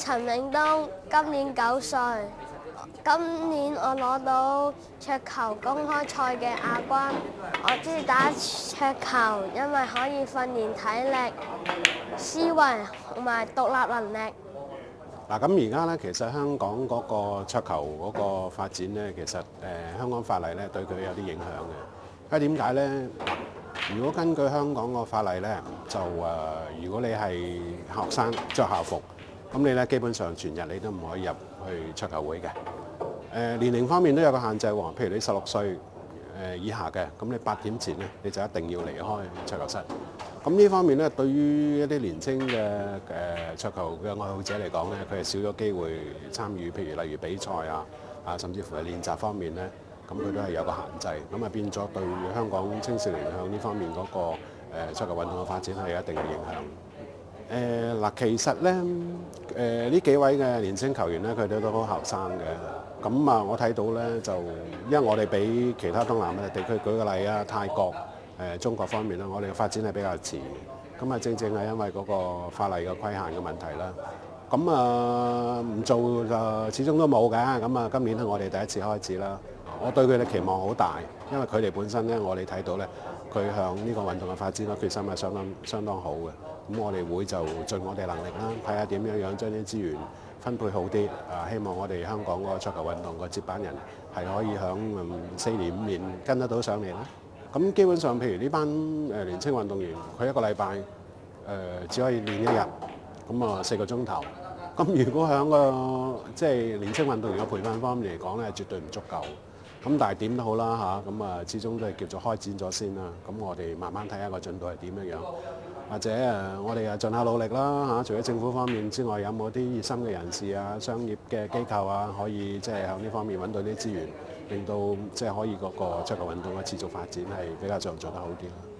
陳永東，今年9歲。今年我攞到桌球公開賽嘅亞軍。我中意打桌球，因為可以訓練體力、思維同埋獨立能力。嗱，咁而家咧，其實香港嗰個桌球嗰個發展咧，其實香港法例咧對佢有啲影響嘅。因為點解咧？如果根據香港個法例咧，就如果你係學生着校服，咁你咧基本上全日你都唔可以入去桌球會嘅。年齡方面都有個限制喎，譬如你16歲以下嘅，咁你8點前咧你就一定要離開桌球室。咁呢方面咧，對於一啲年青嘅桌球嘅愛好者嚟講咧，佢係少咗機會參與，譬如例如比賽甚至乎係練習方面咧，咁佢都係有個限制，咁啊變咗對香港青少年向呢方面嗰個桌球運動嘅發展係有一定嘅影響。嗱，其實咧呢幾位嘅年青球員咧，佢哋都好後生嘅。咁我睇到咧就，因為我哋比其他東南亞地區，舉個例啊，泰國、中國方面啦，我哋嘅發展係比較遲。咁正正係因為嗰個法例嘅規限嘅問題啦。咁唔做就始終都冇嘅。咁今年係我哋第一次開始啦。我對佢哋期望好大，因為佢哋本身咧，我哋睇到咧，佢向呢個運動嘅發展嘅決心係相當好嘅。咁我哋會就盡我哋能力啦，睇下點樣將啲資源分配好啲。希望我哋香港嗰個桌球運動個接班人係可以響4年5年跟得到上嚟啦。咁基本上，譬如呢班年青運動員，佢一個禮拜只可以練1日，咁4個鐘頭。咁如果響個即係年青運動員嘅培訓方面嚟講咧，絕對唔足夠。咁但係點都好啦嚇，咁始終都係叫做開展咗先啦。咁我哋慢慢睇下個進度係點樣樣，或者我哋盡下努力啦嚇。除咗政府方面之外，有冇啲熱心嘅人士商業嘅機構可以即係向呢方面揾到啲資源，令到即係可以嗰個桌球運動嘅持續發展係比較做得好啲。